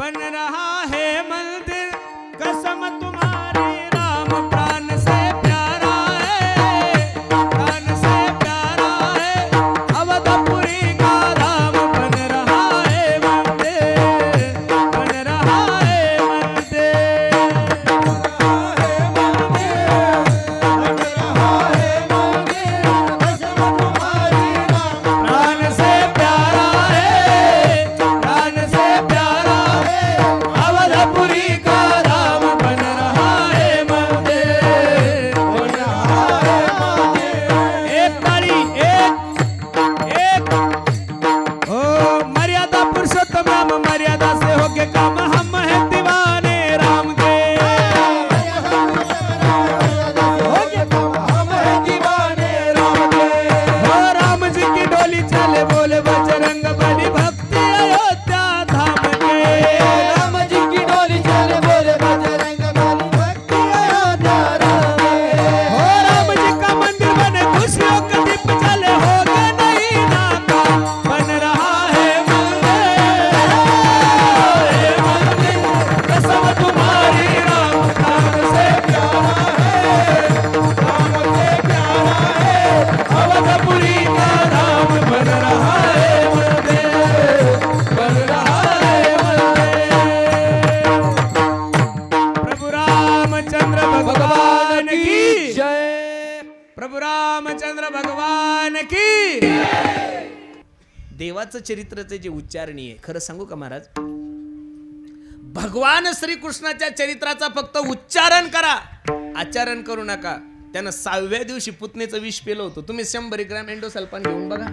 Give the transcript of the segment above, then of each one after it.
बन रहा है मंदिर कसम तुम्हारी राम प्राण से प्यारा है, प्राण से प्यारा है अवधपुरी का राम बन रहा है मंदिर, बन रहा है मंदिर, बन रहा है मंदिर कसम तुम्हारी राम प्राण से प्यारा है, प्राण से प्यारा है अवधपुरी का राम बन रहा है मंदिर, बन रहा है मंदिर। एक ताली एक ओ मर्यादा पुरुषोत्तम राम मर्यादा से होके काम हम है दीवाने राम के, होके काम हम है दीवाने राम के। हो राम जी की डोली चले बोले बजरंग बली भक्ति अयोध्या धाम के, राम जी की डोली चले बोले बजरंग बली भक्ति अयोध्या धाम के। हो राम जी का मंदिर बने खुशियों का दीप जले होगा नहीं नाका बन रहा है मंदिर, कसम तुम्हारी राम राम से प्यारा है, राम से प्यारा है अवधपुरी का राम बन रहा है मंदिर, बन रहा है मंदिर। प्रभु रामचंद्र भगवान की जय, प्रभु रामचंद्र भगवान की। देवाचं चरित्राचे जे उच्चारणीय खरं सांगू का महाराज, भगवान श्रीकृष्णाच्या चरित्राचा फक्त उच्चारण करा, आचरण करू नका। त्यानं 6व्या दिवशी पुतनेचं विष पेलं होतं। तुम्ही 100 ग्रॅम एंडोसल्फान घेऊन बघा,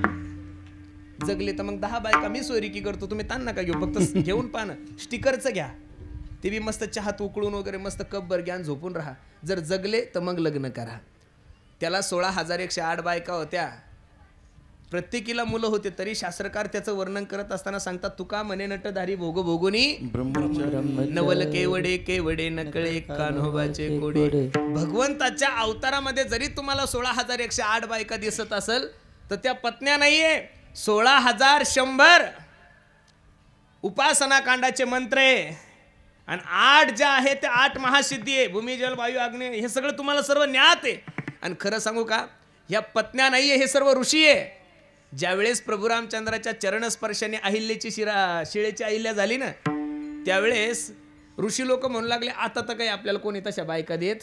जगले तर मग 10 बायका मी सोयरिकी करतो, तुम्ही ताण नका घेऊ, फक्त घेऊन पाहा ना, स्टिकरचं घ्या, ते बी मस्त चहात उकळून वगैरे मस्त कपभर घ्या, झोपून राहा। जर जगले तर मग लग्न करा। त्याला 16,108 बायका होत्या, प्रत्येकीला मुलं होते, तरी शास्त्रकार त्याचं वर्णन करत असताना सांगतात, तुका मने नटधारी भोग भोगुनी नवल केवडे केवडे नकळे कान्होबाचे कोडे। भगवंताच्या अवतारामध्ये जरी तुम्हाला 16,108 बायका दिसत असेल तर त्या पत्न्या नाहीये, 16,100 उपासना कांडाचे मंत्र आहे, आणि 8 ज्या आहेत त्या 8 महासिद्धी आहे, भूमी जल वायू अग्नी, हे सगळं तुम्हाला सर्व ज्ञात आहे। आणि खरं सांगू का, ह्या पत्न्या नाहीये, हे सर्व ऋषी आहे। ज्यावेळेस प्रभू रामचंद्राच्या चरणस्पर्शाने अहिल्याची शिळेची अहिल्या झाली ना, त्यावेळेस ऋषी लोक म्हणू लागले, आता तर काही आपल्याला कोणी तशा बायका देत।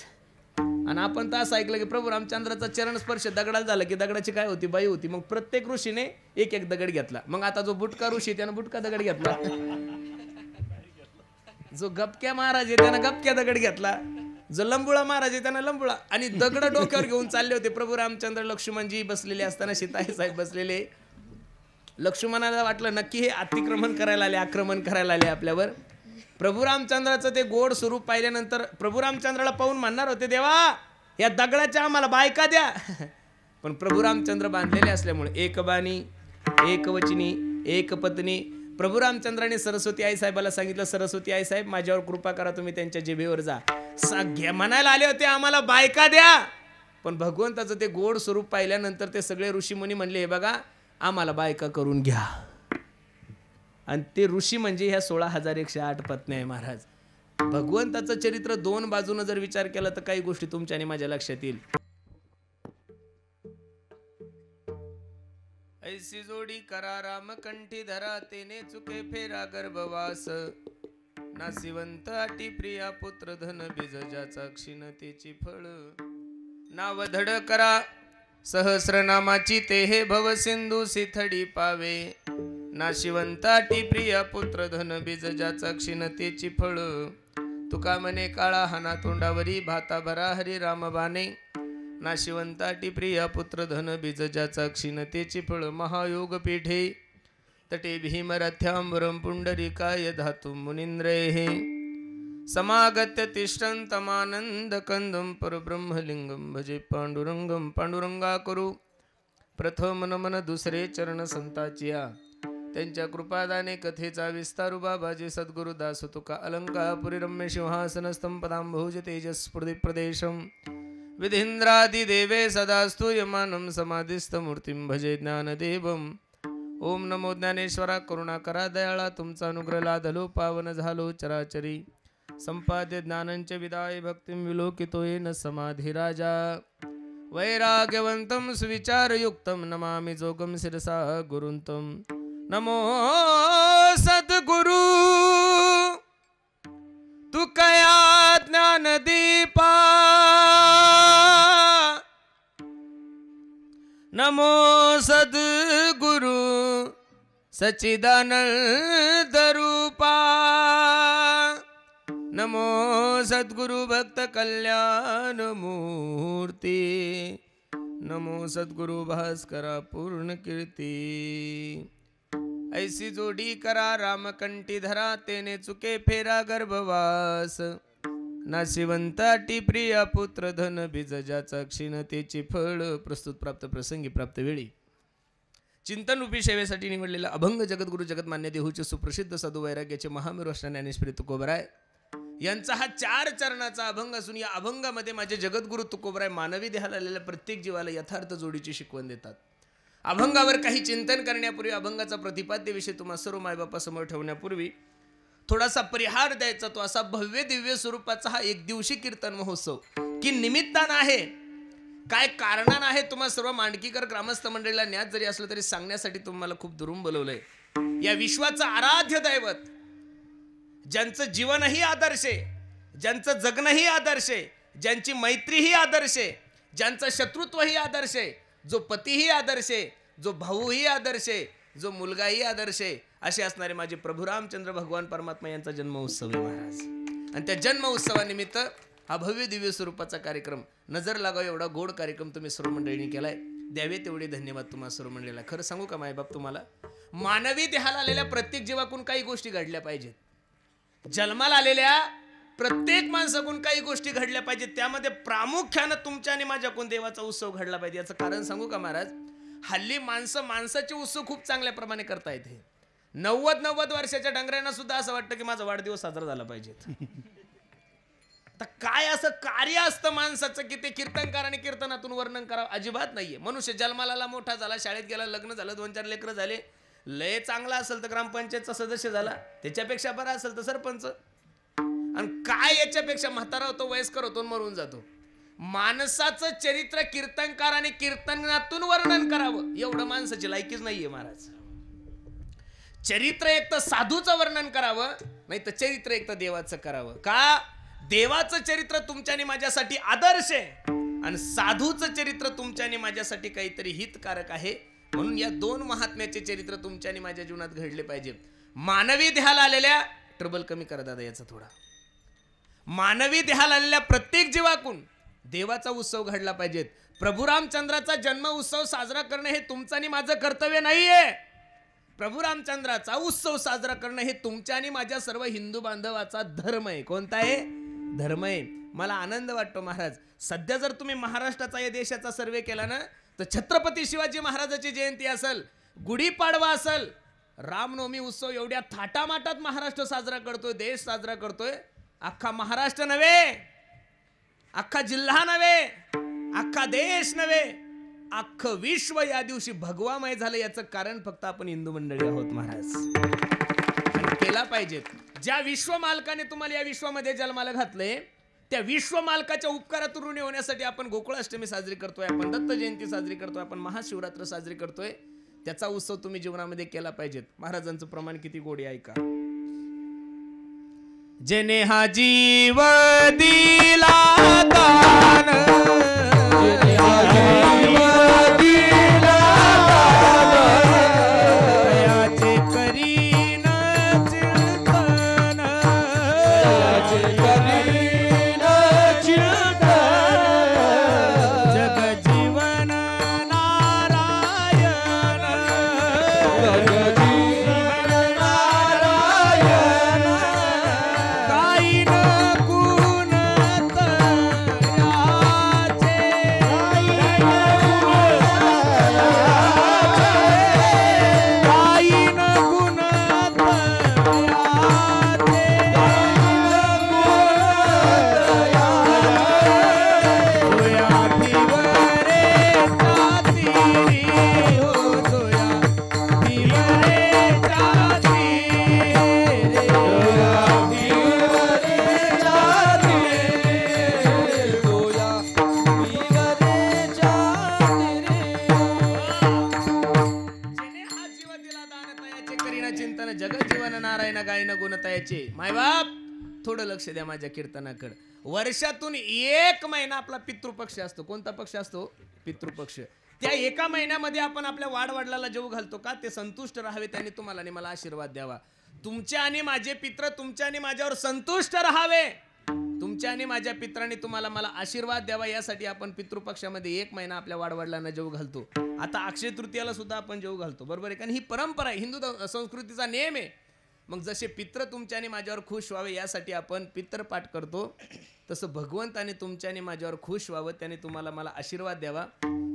आणि आपण तर असं ऐकलं की प्रभू रामचंद्राचा चरणस्पर्श दगडाला झाला की दगडाची काय होती, बाई होती। मग प्रत्येक ऋषीने एक एक दगड घेतला। मग आता जो बुटका ऋषी त्यानं बुटका दगड घेतला, जो गपक्या महाराज आहे त्यानं गपक्या दगड घेतला, जो लंबुळा महाराज आहे त्यानं लंबुळा, आणि दगड डोक्यावर घेऊन चालले होते प्रभू रामचंद्र। लक्ष्मणजी बसलेले असताना सीताई साहेब बसलेले, लक्ष्मणाला वाटलं नक्की हे अतिक्रमण करायला आले, आक्रमण करायला आले आपल्यावर। प्रभू रामचंद्राचं ते गोड स्वरूप पाहिल्यानंतर प्रभू रामचंद्राला पाहून म्हणणार होते, देवा या दगडाच्या आम्हाला बायका द्या, पण प्रभू रामचंद्र बांधलेले असल्यामुळे एक बाणी एक वचनी एक पत्नी। प्रभू रामचंद्राने सरस्वती आई साहेबाला सांगितलं, सरस्वती आई साहेब माझ्यावर कृपा करा, तुम्ही त्यांच्या जिभेवर जा। म्हणायला आले होते आम्हाला बायका द्या, पण भगवंताचं ते गोड स्वरूप पाहिल्यानंतर ते सगळे ऋषीमुनी म्हणले, हे बघा आम्हाला बायका करून घ्या। आणि ते ऋषी म्हणजे ह्या 16,108 पत्न्या आहे महाराज। भगवंताचं चरित्र 2 बाजूने जर विचार केला तर काही गोष्टी तुमच्या आणि माझ्या लक्षात येईल। ऐसी जोडी करा राम कंठी धरा, तेने चुके फेरा गर्भवास, नासिवंत अटी प्रिया पुत्र धन बीज ज्याचा क्षीणतेची फळ, नाव धड करा सहस्रनामाची ते हे भव सिंधू सिथडी पावे, नाशिवंत अटी प्रिया पुत्र धन बीज ज्याचा क्षीणतेची फळ, तुका मने काळा हाना तोंडावरी भाता भरा हरी राम बाणे, नाशिवंताटी प्रिया पुत्र धन बीज ज्याचा क्षीणतेची फळ, महायोग पीठे तटे भीमरथ्यांबरम पुंडरीकाय धातु मुनींद्रेः, समागत्य तिष्ठन्तमानंद कंदम परब्रह्मलिंगम भजे पांडुरंगम। पांडुरंगा करू प्रथम नमन दुसरे चरण संताचिया, त्यांच्या कृपादाने कथेचा विस्तारू बाबाजी सद्गुरुदास तुका अलंकापुरी रम्य सिंहासन स्तंपदांभोज तेजस्फुर्दि प्रदेशम, विधींद्रादि देवे सदा स्तूयमानं समाधिस्थ मूर्तिं भजे ज्ञानदेवम्। ओम नमो ज्ञानेश्वरा करुणाकरा दयाळा तुमचा अनुग्रह लादलो पावन झालो चराचरी संपाद्य ज्ञानंच विदाय भक्तिं विलोकितो येन समाधी राजा वैराग्यवंतं सुविचारयुक्तं नमामि जोगं शिरसा गुरुंतं नमो सद्गुरु तू कया ज्ञानदीपा नमो सद्गुरु सच्चिदानंद रूपा नमो सद्गुरु भक्त कल्याण मूर्ती नमो सद्गुरु भास्करा पूर्ण कीर्ती ऐसी जोडी करा रामकंठी धरा तेने चुके फेरा गर्भवास नाशिवंताटी प्रिया पुत्र धन बीज ज्याचा क्षीणतेची फळ प्रस्तुत प्राप्त प्रसंगी प्राप्त वेळी चिंतन रूपी सेवेसाठी निवडलेला अभंग जगद्गुरु जगतमान्य देहूचे सुप्रसिद्ध साधू वैराग्याचे महामेरू ज्ञानेश्वरी तुकोबराय यांचा हा 4 चरणाचा अभंग असून या अभंगामध्ये माझे जगद्गुरु तुकोबराय मानवी देहाला आलेल्या प्रत्येक जीवाला यथार्थ जोडीची शिकवण देतात. अभंगावर काही चिंतन करण्यापूर्वी अभंगाचा प्रतिपाद्य विषय तुम्हा सर्व मायबापासमोर ठेवण्यापूर्वी थोडासा परिहार द्यायचा. तो असा भव्य दिव्य स्वरूपाचा हा एक दिवशी कीर्तन महोत्सव की निमित्तानं आहे काय कारणानं आहे तुम्हा सर्व मांडकीकर ग्रामस्थ मंडळीला ज्ञात जरी असलं तरी सांगण्यासाठी तुम्हाला खूप दुरून बोलवलंय. या विश्वाचं आराध्य दैवत ज्यांचं जीवनही आदर्श आहे, ज्यांचं जगणंही आदर्श आहे, ज्यांची मैत्रीही आदर्श आहे, ज्यांचं शत्रुत्वही आदर्श आहे, जो पतीही आदर्श आहे, जो भाऊही आदर्श आहे, जो मुलगाही आदर्श आहे, असे असणारे माझे प्रभू रामचंद्र भगवान परमात्मा यांचा जन्म उत्सव आहे महाराज. आणि त्या जन्म उत्सवानिमित्त हा भव्य दिव्य स्वरूपाचा कार्यक्रम नजर लागाव एवढा गोड कार्यक्रम तुम्ही सर्व मंडळींनी केलाय. द्यावे तेवढे धन्यवाद तुम्हा सर्व मंडळीला. खरं सांगू का मायबाप तुम्हाला मानवी देहाला आलेल्या प्रत्येक जीवाकडून काही गोष्टी घडल्या पाहिजेत. जन्माला आलेल्या प्रत्येक माणसाकडून काही गोष्टी घडल्या पाहिजेत. त्यामध्ये प्रामुख्यानं तुमच्या आणि माझ्याकडून देवाचा उत्सव घडला पाहिजे. याचं कारण सांगू का महाराज हल्ली माणसाचे उत्सव खूप चांगल्या प्रमाणे करता येते. 90 वर्षाच्या डंगऱ्यांना सुद्धा असं वाटतं की माझा वाढदिवस साजरा झाला पाहिजे. तर काय असं कार्य असतं माणसाचं की ते कीर्तनकाराने कीर्तनातून वर्णन करावं अजिबात नाहीये. मनुष्य जन्माला आला, मोठा झाला, शाळेत गेला, लग्न झालं, 2-4 लेकरं झाले, लय चांगला असेल तर ग्रामपंचायतचा सदस्य झाला, त्याच्यापेक्षा बरा असेल तर सरपंच, आणि काय याच्यापेक्षा म्हातारा होतो, वयस्कर होतो, मरून जातो. माणसाचं चरित्र कीर्तनकाराने कीर्तनातून वर्णन करावं एवढं माणसाची लायकीच नाहीये महाराज. चरित्र एक तर साधूचं वर्णन करावं, नाही तर चरित्र एक तर देवाचं करावं. का देवाचं चरित्र तुमच्या आणि माझ्यासाठी आदर्श आहे आणि साधूचं चरित्र तुमच्या आणि माझ्यासाठी काहीतरी हितकारक आहे. म्हणून या 2 महात्म्याचे चरित्र तुमच्या आणि माझ्या जीवनात घडले पाहिजे. मानवी देहाला आलेल्या ट्रबल कमी करा दादा याचा थोडा. मानवी देहाला आलेल्या प्रत्येक जीवाकडून देवाचा उत्सव घडला पाहिजे. प्रभू रामचंद्राचा जन्म उत्सव साजरा करणे हे तुमचं आणि माझं कर्तव्य नाहीये. प्रभू रामचंद्राचा उत्सव साजरा करणं हे तुमच्या आणि माझ्या सर्व हिंदू बांधवाचा धर्म आहे. कोणता आहे? धर्म आहे. मला आनंद वाटतो महाराज सध्या जर तुम्ही महाराष्ट्राचा या देशाचा सर्वे केला ना तर छत्रपती शिवाजी महाराजाची जयंती असेल, गुढीपाडवा असेल, रामनवमी उत्सव एवढ्या थाटामाटात महाराष्ट्र साजरा करतोय, देश साजरा करतोय. अख्खा महाराष्ट्र नव्हे, अख्खा जिल्हा नव्हे, अख्खा देश नव्हे, अख्खं विश्व या दिवशी भगवामय झालं. याचं कारण फक्त आपण हिंदू मंडळी आहोत महाराज. केला पाहिजे. ज्या विश्व मालकाने तुम्हाला या विश्वामध्ये जन्माला घातले त्या विश्व मालकाच्या उपकारातून ऋणी होण्यासाठी आपण गोकुळाष्टमी साजरी करतोय, आपण दत्त जयंती साजरी करतोय, आपण महाशिवरात्र साजरी करतोय. त्याचा उत्सव तुम्ही जीवनामध्ये केला पाहिजेत. महाराजांचं प्रमाण किती गोडी ऐका. जेने हा जीव दिला दान, जेने हा जीव दिला दान, दयाचे करीन चिंतन, दयाचे करीन चिंतन, जग जीवन नारायण, जग जीवन नारायण, काही न गुण तयाचे, काही न करीना चिंतन जगत जीवन नारायण गायन गुणतायाचे. मायबाप थोडं लक्ष द्या माझ्या कीर्तनाकडे. वर्षातून 1 महिना आपला पितृपक्ष असतो. कोणता पक्ष असतो? पितृपक्ष. त्या 1 महिन्यामध्ये आपण आपल्या वाडवडिलाला जेवू घालतो का? ते संतुष्ट राहावे, त्यांनी तुम्हाला आणि मला आशीर्वाद द्यावा. तुमच्या आणि माझे पित्र तुमच्या आणि माझ्यावर संतुष्ट राहावे, तुमच्या आणि माझ्या पित्रांनी तुम्हाला मला आशीर्वाद द्यावा, यासाठी आपण पितृपक्षामध्ये 1 महिना आपल्या वाडवडिलांना जेवू घालतो. आता अक्षय तृतीयाला सुद्धा आपण जेवू घालतो, बरोबर आहे? कारण ही परंपरा आहे, हिंदू संस्कृतीचा नियम आहे. मग जसे पित्र तुमच्या आणि माझ्यावर खुश व्हावे यासाठी आपण पितृपाठ करतो, तसं भगवंताने तुमच्या आणि माझ्यावर खुश व्हावं, त्याने तुम्हाला मला आशीर्वाद द्यावा,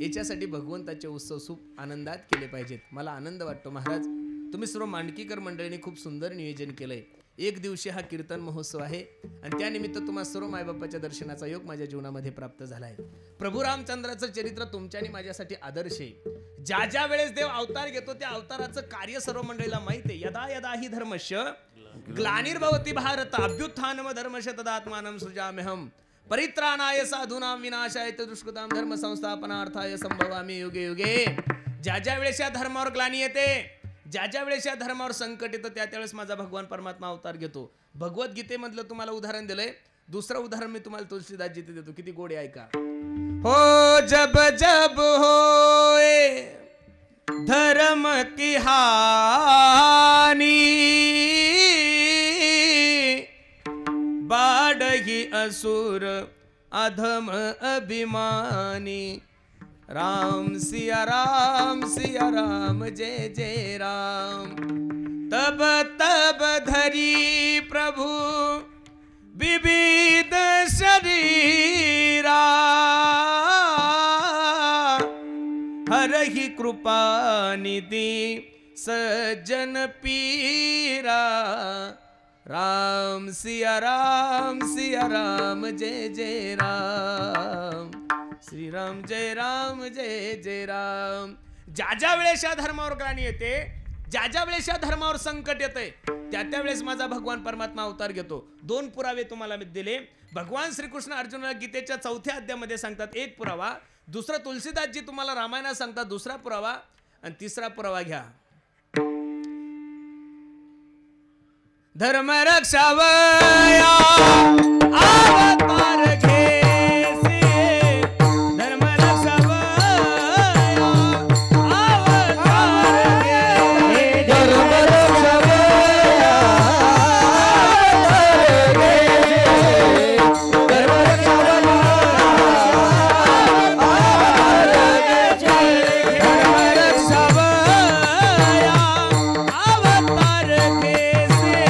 याच्यासाठी भगवंताचे उत्सव खूप आनंदात केले पाहिजेत. मला आनंद वाटतो महाराज, तुम्ही सर्व मांडकीकर मंडळींनी खूप सुंदर नियोजन केलंय. 1 दिवशी हा कीर्तन महोत्सव आहे आणि त्यानिमित्त तुम्हाला सर्व मायबापाच्या दर्शनाचा योग माझ्या जीवनामध्ये प्राप्त झाला आहे. प्रभू रामचंद्राचं चरित्र तुमच्या आणि माझ्यासाठी आदर्श आहे. ज्या ज्या वेळेस देव अवतार घेतो त्या अवताराचं कार्य सर्व मंडळीला माहिती आहे. यदा यदा हि धर्मस्य ग्लानिर्भवति भारत अभ्युत्थानम धर्मस्य तदात्मानं सृजाम्यहम् परित्राणाय साधूनां विनाशाय च दुष्कृतां धर्म संस्थापनार्थाय संभवामि युगे युगे. ज्या ज्या वेळेस या धर्मावर ग्लानी येते, ज्या ज्या वेळेस या धर्मावर संकट येतं, त्या त्यावेळेस माझा भगवान परमात्मा अवतार घेतो. भगवद्गीतेमधलं तुम्हाला उदाहरण दिलंय. दुसरं उदाहरण मी तुम्हाला तुलसीदासजी देतो, किती गोड आहे ऐका. हो जब जब होए धर्म की हानि बाढ़ही असुर अधम अभिमानी. राम सिया राम जय जय राम. तब तब धरी प्रभु विविध शरीरा हरहि कृपा निधि सज्जन पीरा. राम सिया राम जय जय राम. श्रीराम जय जय राम. ज्या ज्या वेळेस या धर्मावर ग्लानी येते, ज्या ज्या वेळेस या धर्मावर संकट येते, त्या त्यावेळेस माझा भगवान परमात्मा अवतार घेतो. 2 पुरावे तुम्हाला मी दिले. भगवान श्रीकृष्ण अर्जुनाला गीतेच्या 4थ्या अध्यायामध्ये सांगतात 1 पुरावा, दुसरा तुलसीदासजी तुम्हाला रामायणात सांगतात 2रा पुरावा, आणि 3रा पुरावा घ्या. धर्म रक्षावया अवतार घेसी. धर्म रक्षावया अवतार घेसी. धर्म रक्षावया अवतार घेसी. धर्म रक्षावया अवतार घेसी. धर्म रक्षावया अवतार घेसी.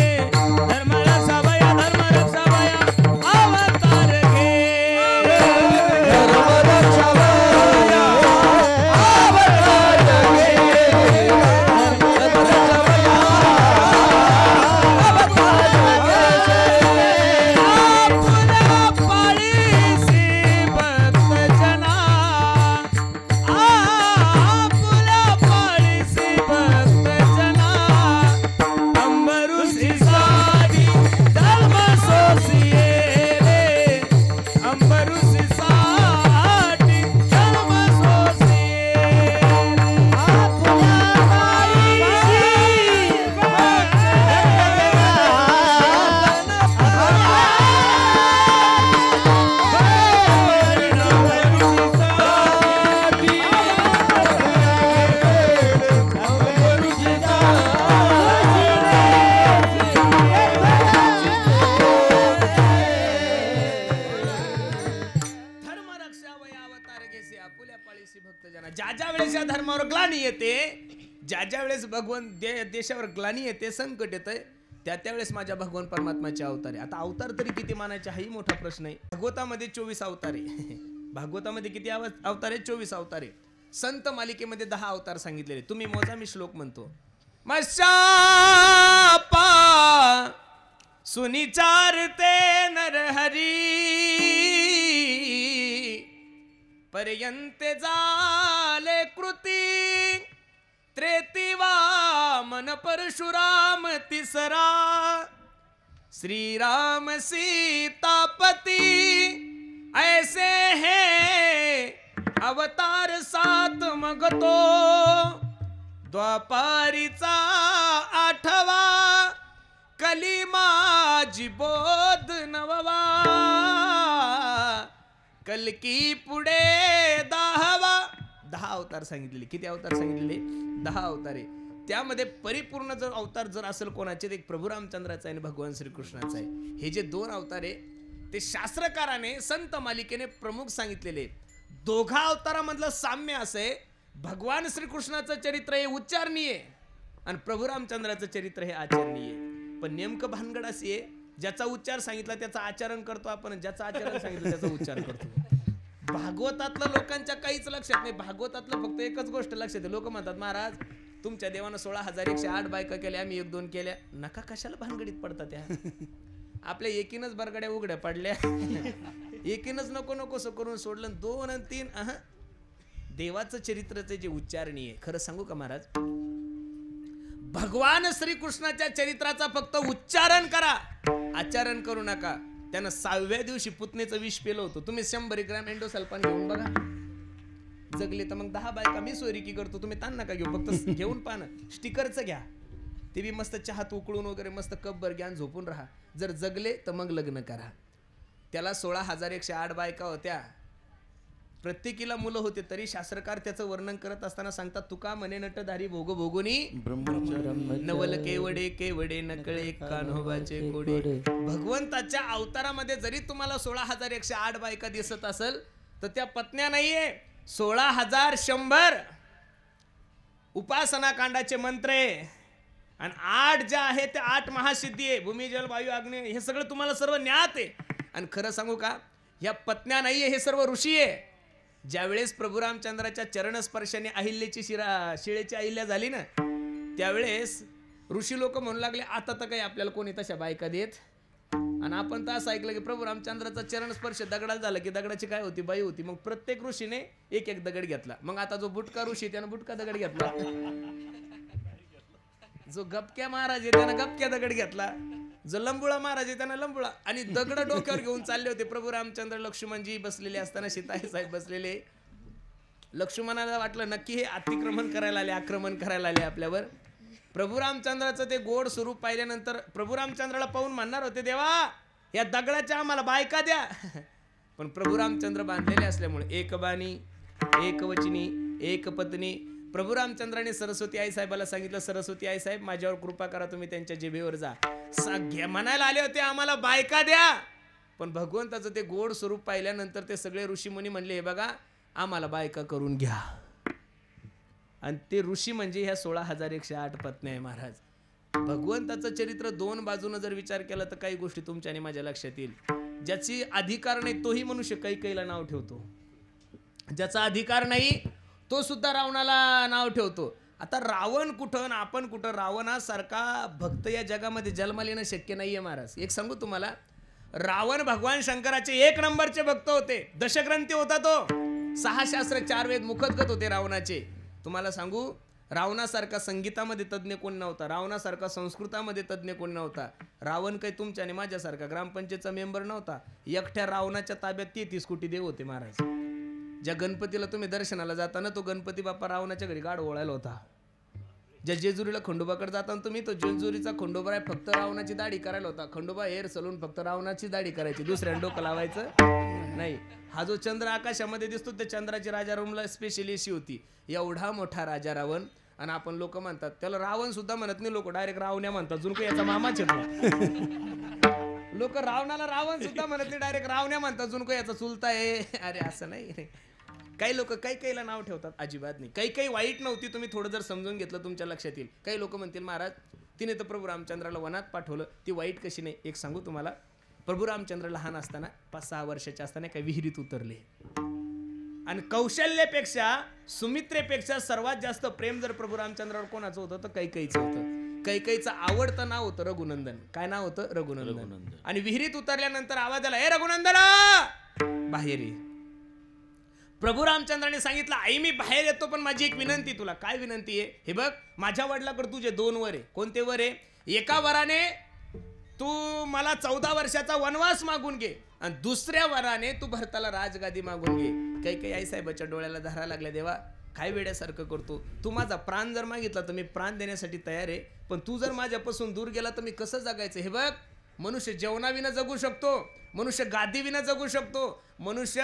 ज्या ज्या वेळेस या धर्मावर ग्लानी येते, ज्या ज्या वेळेस भगवान देशावर ग्लानी येते, संकट येतंय, त्या त्यावेळेस माझ्या भगवान परमात्माचे अवतार आहे. आता अवतार तरी किती मानायचे हाही मोठा प्रश्न आहे. भागवतामध्ये 24 अवतार आहे. भागवतामध्ये किती अवतार आहे? 24 अवतार आहे. संत मालिकेमध्ये 10 अवतार सांगितलेले. तुम्ही मोजा, मी श्लोक म्हणतो. मशापा सुनिचारते नरहरी पर्यंत जाले कृती. त्रेती वामन परशुराम तिसरा. श्रीराम सीतापति ऐसे हैं अवतार 7 मग तो. द्वापारीचा माझी बोध नववा, कलकी पुढे 10 अवतार सांगितलेले. किती अवतार सांगितलेले? 10 अवतारे. त्यामध्ये परिपूर्ण जर अवतार जर असेल कोणाचे, एक प्रभू रामचंद्राचा आणि भगवान श्रीकृष्णाचा आहे. हे जे 2 अवतार आहे ते शास्त्रकाराने संत मालिकेने प्रमुख सांगितलेले. दोघा अवतारामधलं साम्य असं आहे, भगवान श्रीकृष्णाचं चरित्र हे उच्चारणीय आणि प्रभू रामचंद्राचं चरित्र हे आचरणीय. पण नेमकं भानगड अशी आहे, ज्याचा उच्चार सांगितला त्याचं आचरण करतो आपण, ज्याचं आचरण सांगितलं त्याचा उच्चार करतो. भागवतातलं लोकांच्या काहीच लक्षात नाही. भागवतातलं फक्त एकच गोष्ट लक्षात आहे. लोक म्हणतात महाराज तुमच्या देवानं 16,108 बायका केल्या, आम्ही 1-2 केल्या. नका कशाला भानगडीत पडतात त्या. आपल्या एकीनच बरगड्या उघड्या पडल्या, एकीनच नको नको करून सोडलं. 2 आणि 3 देवाचं चरित्राचे जे उच्चारणीय. खरं सांगू का महाराज, भगवान श्रीकृष्णाच्या चरित्राचा फक्त उच्चारण करा, आचरण करू नका. त्यानं 6व्या दिवशी पुतनेचं विष पेलं होतं. तुम्ही 100 ग्रॅम एंडोसल्फान घेऊन बघा, जगले तर मग 10 बायका मी सोयरिकी करतो. तुम्ही ताण नका घेऊ, फक्त घेऊन पाहणं. स्टिकरचं घ्या, ते बी मस्त चहात उकळून वगैरे मस्त कपभर घ्या, झोपून राहा. जर जगले तर मग लग्न करा. त्याला 16,108 बायका होत्या, प्रत्येकीला मुलं होते. तरी शास्त्रकार त्याचं वर्णन करत असताना सांगतात, तुका म्हणे नटधारी भोग भोगुनी नवल केवडे केवडे नकळे कान्होबाचे कोडे. भगवंताच्या अवतारामध्ये जरी तुम्हाला 16,108 बायका दिसत असेल तर त्या पत्न्या नाहीये, 16,100 उपासना कांडाचे मंत्र आहे. आणि 8 ज्या आहेत त्या 8 महासिद्धी आहे. भूमी जल वायू अग्नी, हे सगळं तुम्हाला सर्व ज्ञात आहे. आणि खरं सांगू का, ह्या पत्न्या नाहीये, हे सर्व ऋषी आहे. ज्यावेळेस प्रभू रामचंद्राच्या चरणस्पर्शाने अहिल्याची शिळेची अहिल्या झाली ना, त्यावेळेस ऋषी लोक म्हणू लागले, आता तर काही आपल्याला कोणी तशा बायका देत. आणि आपण तर असं ऐकलं की प्रभू रामचंद्राचा चरणस्पर्श दगडाला झाला की दगडाची काय होती, बाई होती. मग प्रत्येक ऋषीने एक दगड घेतला. मग आता जो बुटका ऋषी त्यानं बुटका दगड घेतला, जो गपक्या महाराज आहे त्यानं गपक्या दगड घेतला, जो लंबुळा महाराज आहे त्यानं लंबुळा. आणि दगड डोक्यावर घेऊन चालले होते प्रभू रामचंद्र. लक्ष्मणजी बसलेले असताना सीताई साहेब बसलेले. लक्ष्मणाला वाटलं नक्की हे अतिक्रमण करायला आले, आक्रमण करायला आले आपल्यावर. प्रभू रामचंद्राचं ते गोड स्वरूप पाहिल्यानंतर प्रभू रामचंद्राला पाहून म्हणणार होते, देवा या दगडाच्या आम्हाला बायका द्या. पण प्रभू रामचंद्र बांधलेले असल्यामुळे एक बाणी, एक वचनी, एक पत्नी. प्रभू रामचंद्राने सरस्वती आई साहेबाला सांगितलं, सरस्वती आई साहेब माझ्यावर कृपा करा, तुम्ही त्यांच्या जिभेवर जा. म्हणायला आले होते आम्हाला बायका द्या. पण भगवंताचं ते गोड स्वरूप पाहिल्यानंतर ते सगळे ऋषीमुनी म्हणले, हे बघा आम्हाला बायका करून घ्या. आणि ते ऋषी म्हणजे ह्या 16,108 पत्न्या आहे महाराज. भगवंताचं चरित्र 2 बाजूनं जर विचार केला तर काही गोष्टी तुमच्या आणि माझ्या लक्षात येईल. ज्याची अधिकार नाही तोही मनुष्य कैकेयीला नाव ठेवतो, ज्याचा अधिकार नाही तो सुद्धा रावणाला नाव ठेवतो. आता रावण कुठं आपण कुठं, रावणासारखा भक्त या जगामध्ये जन्माला येणं शक्य नाहीये महाराज. एक सांगू तुम्हाला, रावण भगवान शंकराचे 1 नंबरचे भक्त होते. दशग्रंथी होता तो. 6 शास्त्र 4 वेद मुखतगत होते रावणाचे. तुम्हाला सांगू, रावणासारखा संगीतामध्ये तज्ञ कोण नव्हता, रावणासारखा संस्कृतामध्ये तज्ञ कोण नव्हता. रावण काही तुमच्या आणि माझ्यासारखा ग्रामपंचायतचा मेंबर नव्हता. एकट्या रावणाच्या ताब्यात 33 कोटी देव होते महाराज. ज्या गणपतीला तुम्ही दर्शनाला जाताना तो गणपती बाप्पा रावणाच्या घरी गाड ओळायला होता. ज्या जेजुरीला खंडोबाकडे जाताना तुम्ही, तो जेजुरीचा खंडोबा आहे फक्त रावणाची दाढी करायला होता. खंडोबा हेअर सलून फक्त रावणाची दाढी करायची, दुसऱ्या डोकं लावायचं नाही. हा जो चंद्र आकाशामध्ये दिसतो त्या चंद्राची राजा रावणला स्पेशली अशी होती. एवढा मोठा राजा रावण. आणि आपण लोक म्हणतात त्याला रावण सुद्धा म्हणत नाही, लोक डायरेक्ट रावण्या म्हणतात. जुनको याचा मामाच येतो. लोक रावणाला रावण सुद्धा म्हणत नाही, डायरेक्ट रावण्या म्हणतात. जुनको याचा चुलता आहे. अरे असं नाही. काही लोक कैकेयीला नाव ठेवतात, अजिबात नाही. काही वाईट नव्हती, तुम्ही थोडं जर समजून घेतलं तुमच्या लक्षात येईल. काही लोक म्हणतील महाराज तिने तर प्रभू रामचंद्राला वनात पाठवलं, ती वाईट कशी नाही. एक सांगू तुम्हाला, प्रभू रामचंद्र लहान असताना 5-6 वर्षाचे असताना काही विहिरीत उतरले. आणि कौशल्यापेक्षा सुमित्रेपेक्षा सर्वात जास्त प्रेम जर प्रभू रामचंद्रावर कोणाचं होतं तर कैकेयीचं होतं. कैकेयीचं आवडतं नाव होतं रघुनंदन. काय नाव होतं? रघुनंदन. आणि विहिरीत उतरल्यानंतर आवाज आला, हे रघुनंदना बाहेर ये. प्रभू रामचंद्राने सांगितलं, आई मी बाहेर येतो पण माझी एक विनंती तुला. काय विनंती आहे? हे बघ माझ्या वडिलाकडे तुझे 2 वर आहे. कोणते वर आहे? एका वराने तू मला 14 वर्षाचा वनवास मागून घे आणि दुसऱ्या वराने तू भरताला राजगादी मागून घे. काही आई साहेबाच्या डोळ्याला धारा लागल्या, देवा काय वेड्यासारखं करतो तू. माझा प्राण जर मागितला तर मी प्राण देण्यासाठी तयार आहे, पण तू जर माझ्यापासून दूर गेला तर मी कसं जगायचं. हे बघ मनुष्य जेवणाविना जगू शकतो, मनुष्य गादीविना जगू शकतो, मनुष्य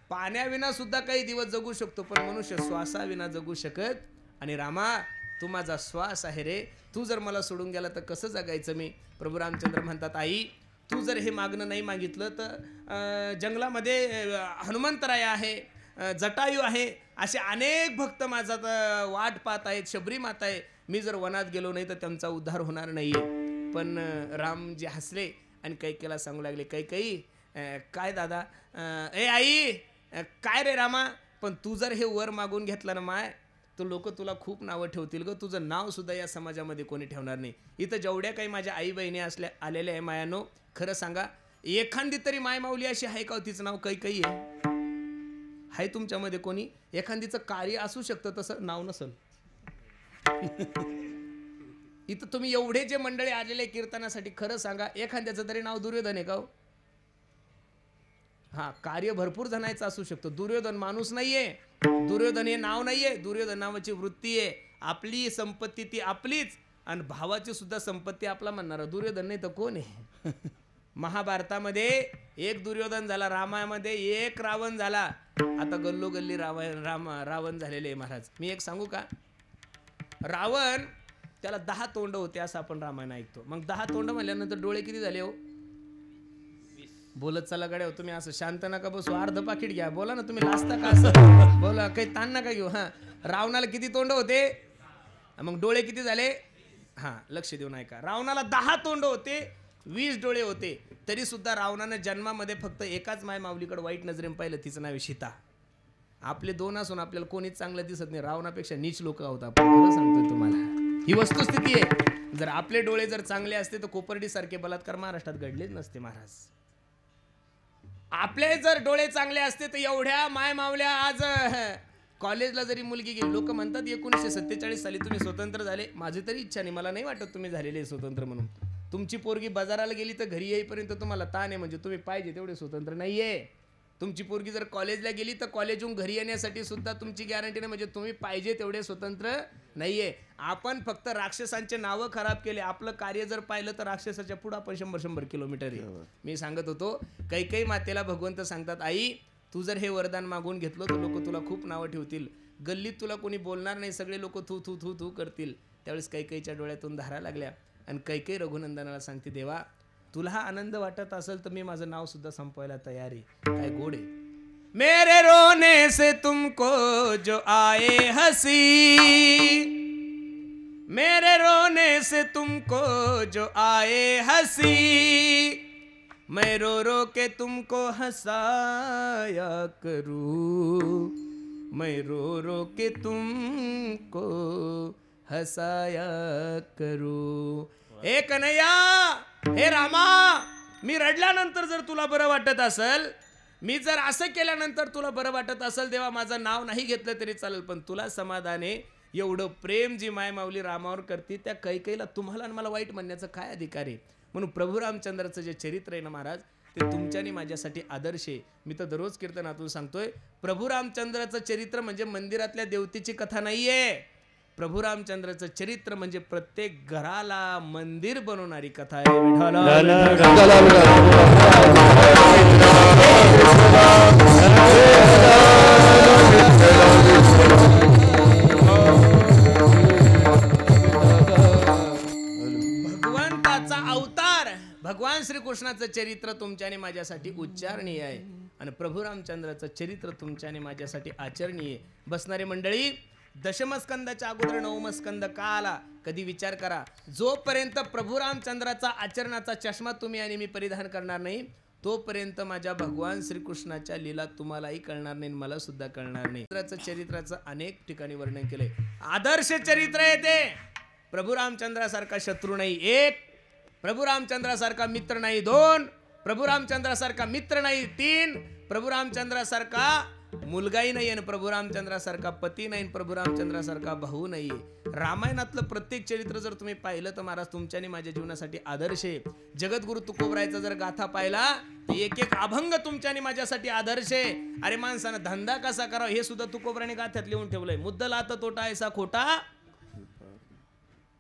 पाण्याविना सुद्धा काही दिवस जगू शकतो, पण मनुष्य श्वासाविना जगू शकत. आणि रामा तू माझा श्वास आहे रे, तू जर मला सोडून गेला तर कसं जगायचं मी. प्रभू रामचंद्र म्हणतात आई तू जर हे मागणं नाही मागितलं तर जंगलामध्ये हनुमंतराय आहे, जटायू आहे, असे अनेक भक्त माझा वाट पाहत आहेत, शबरी माता आहे, मी जर वनात गेलो नाही तर त्यांचा उद्धार होणार नाहीये. पण रामजी हसले आणि कैकेयीला सांगू लागले, कैकेयी काय दादा, ए आई काय रे रामा, पण तू जर हे वर मागून घेतलं ना माय तर लोक तुला खूप नावं ठेवतील ग, तुझं नाव सुद्धा या समाजामध्ये कोणी ठेवणार नाही. इथं जेवढ्या काही माझ्या आई बहिणी आलेल्या आहे मायानो, खरं सांगा एखादी तरी माय माऊली अशी आहे का तिचं नाव कैकेयी आहे तुमच्यामध्ये कोणी? एखादीचं कार्य असू शकतं तसं नाव नसल. इथं तुम्ही एवढे जे मंडळी आलेले कीर्तनासाठी खरं सांगा एखाद्याचं तरी नाव दुर्योधन आहे का हो? हा, कार्य भरपूर जणांचं असू शकतं. दुर्योधन माणूस नाहीये, दुर्योधन हे नाव नाहीये, दुर्योधन नावाची वृत्ती आहे. आपली संपत्ती ती आपलीच आणि भावाची सुद्धा संपत्ती आपला म्हणणारा दुर्योधन नाही तर कोण आहे? महाभारतामध्ये एक दुर्योधन झाला, रामामध्ये एक रावण झाला, आता गल्लोगल्ली रावण झालेले आहे महाराज. मी एक सांगू का, रावण त्याला 10 तोंड होते असं आपण रामायण ऐकतो. मग 10 तोंड म्हणल्यानंतर डोळे किती झाले हो? बोलत चला गड्या हो, तुम्ही असं शांत नका बसू, अर्ध पाकिट घ्या, बोला ना, तुम्ही लाजता का असं? बोला, काही ताण नका घेऊ. हा, रावणाला किती तोंड होते, मग डोळे किती झाले? हा, लक्ष देऊन ऐका. रावणाला 10 तोंड होते, 20 डोळे होते, तरी सुद्धा रावणानं जन्मामध्ये फक्त एकाच माय माऊलीकडे वाईट नजरेने पाहिलं, तिचं नाव सीता. आपले 2 असून आपल्याला कोणीच चांगलं दिसत नाही, रावणापेक्षा नीच लोक आहोत आपण, खरं सांगतोय तुम्हाला, ही वस्तुस्थिती आहे. जर आपले डोळे जर चांगले असते तर कोपर्डी सारखे बलात्कार महाराष्ट्रात घडलेच नसते महाराज. आपले जर डोळे चांगले असते तर एवढ्या माय मावल्या आज कॉलेजला जरी मुलगी गेली, लोक म्हणतात 1947 साली तुम्ही स्वतंत्र झाले. माझी तरी इच्छा नाही, मला नाही वाटत तुम्ही झालेले स्वतंत्र म्हणून. तुमची पोरगी बाजाराला गेली तर घरी येईपर्यंत तुम्हाला ताण आहे, म्हणजे तुम्ही पाहिजे तेवढे स्वतंत्र नाहीये. तुमची पोरगी जर कॉलेजला गेली तर कॉलेजहून घरी येण्यासाठी सुद्धा तुमची गॅरंटी नाही, म्हणजे तुम्ही पाहिजे तेवढे स्वतंत्र नाहीये. आपण फक्त राक्षसांचे नावं खराब केले, आपलं कार्य जर पाहिलं तर राक्षसाच्या पुढे आपण 100 किलोमीटर आहे. मी सांगत होतो कैकेयी मातेला भगवंत सांगतात, आई तू जर हे वरदान मागून घेतलं तर लोक तुला खूप नावं ठेवतील, गल्लीत तुला कोणी बोलणार नाही, सगळे लोक थू थू थू थू करतील. त्यावेळेस कैकेयीच्या डोळ्यातून धारा लागल्या आणि कैकेयी रघुनंदनाला सांगते, देवा तुला हा आनंद वाटत असेल तर मी माझं नाव सुद्धा संपवायला तयार आहे. काय गोड आहे. मेरे रोने से तुमको जो आए हसी, मेरे रोने से तुमको जो आए हसी, मैं रो रो के तुमको हंसाया करूं, मैं रो रो के तुमको हंसाया करूं. हे कन्हैया, हे रामा, मी रडल्यानंतर जर तुला बरं वाटत असेल, मी जर असं केल्यानंतर तुला बरं वाटत असेल, देवा माझं नाव नाही घेतलं तरी चालेल, पण तुला समाधान आहे. एवढं प्रेम जी माय माऊली रामावर करते त्या कैकेयीला तुम्हाला आणि मला वाईट म्हणण्याचं काय अधिकार आहे? म्हणून प्रभू रामचंद्राचं जे चरित्र आहे ना महाराज, ते तुमच्यानी माझ्यासाठी आदर्श आहे. मी तर दररोज कीर्तनातून सांगतोय, प्रभू रामचंद्राचं चरित्र म्हणजे मंदिरातल्या देवतेची कथा नाहीये. प्रभू रामचंद्राचं चरित्र म्हणजे प्रत्येक घराला मंदिर बनवणारी कथा आहे. भगवंताचा अवतार भगवान श्रीकृष्णाचं चरित्र तुमच्या आणि माझ्यासाठी उच्चारणीय आहे आणि प्रभू रामचंद्राचं चरित्र तुमच्या आणि माझ्यासाठी आचरणीय. बसणारे मंडळी, दशमस्कंदाच्या अगोदर नवमस्कंद का आला? कधी विचार करा. जोपर्यंत प्रभू रामचंद्राचा आचरणाचा चष्मा तुम्ही आणि मी परिधान करणार नाही, तोपर्यंत माझ्या भगवान श्रीकृष्णाच्या लीला तुम्हालाही कळणार नाही, मला सुद्धा कळणार नाही. चरित्राचं अनेक ठिकाणी वर्णन केलंय. आदर्श चरित्र आहे ते. प्रभू रामचंद्रासारखा शत्रू नाही 1, प्रभू रामचंद्रासारखा मित्र नाही 2, प्रभू रामचंद्रासारखा मित्र नाही 3, प्रभू रामचंद्रासारखा मुलगाही नाही आणि प्रभू रामचंद्रासारखा पती नाही, प्रभू रामचंद्रासारखा भाऊ नाही. रामायणातलं प्रत्येक चरित्र जर तुम्ही पाहिलं तर महाराज तुमच्या आणि माझ्या जीवनासाठी आदर्श आहे. जगद्गुरु तुकोबरायचा जर गाथा पाहिला तर एक एक अभंग तुमच्या आणि माझ्यासाठी आदर्श आहे. अरे माणसानं धंदा कसा करावा हे सुद्धा तुकोबराने गाथ्यात लिहून ठेवलंय. मुद्दल आता तोटा ऐसा खोटा,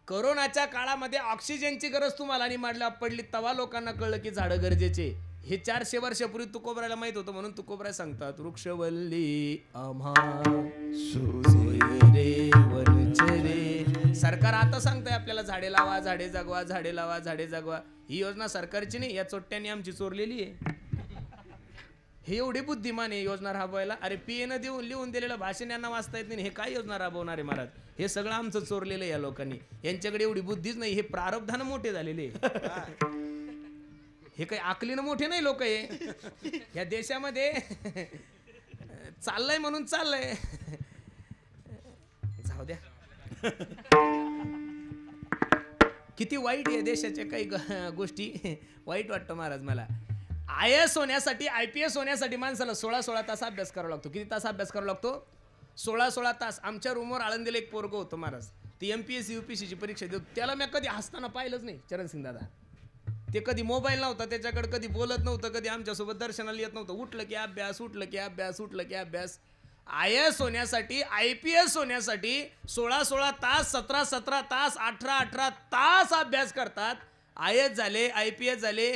कोरोनाच्या काळामध्ये ऑक्सिजनची गरज तुम्हाला आणि मांडला पडली, तेव्हा लोकांना कळलं की झाडं गरजेचे. हे 400 वर्षापूर्वी तुकोबरायला माहित होतं, म्हणून तुकोबराय सांगतात वृक्षवल्ली आम्हा सोय रे वनचरे. सरकार आता सांगतंय आपल्याला झाडे लावा, झाडे जगवा, झाडे लावा, झाडे जगवा. ही योजना सरकारची नाही, या चोट्ट्यांनी आमची चोरलेली आहे. हे एवढी बुद्धिमान आहे योजना राबवायला. अरे पीएनं देऊन लिहून दिलेलं भाषण यांना वाचता येत नाही, हे काय योजना राबवणार आहे महाराज? हे सगळं आमचं चोरलेलं आहे या लोकांनी. यांच्याकडे एवढी बुद्धीच नाही, हे प्रारब्धानं मोठे झालेले. हे काही आकलीनं मोठे नाही लोक. हे या देशामध्ये चाललंय म्हणून चाललंय. जाऊ द्या. किती वाईट आहे देशाच्या काही गोष्टी. वाईट वाटतं महाराज मला. IAS होण्यासाठी, IPS होण्यासाठी माणसाला 16 तास अभ्यास करावा लागतो. किती तास अभ्यास करावा लागतो? 16 तास. आमच्या रूमवर आळंदीला एक पोरगं होतं महाराज, ती MPSC UPSC ची परीक्षा देतो. त्याला मी कधी हसताना पाहिलंच नाही. चरणसिंग दादा, ते कधी मोबाईल नव्हता त्याच्याकडे, कधी बोलत नव्हतं, कधी आमच्यासोबत दर्शनाला येत नव्हतं. उठलं की अभ्यास, उठलं की अभ्यास, उठलं की अभ्यास. IAS होण्यासाठी, IPS होण्यासाठी 16 तास, 17 तास, 18 तास अभ्यास करतात. IAS झाले, IPS झाले,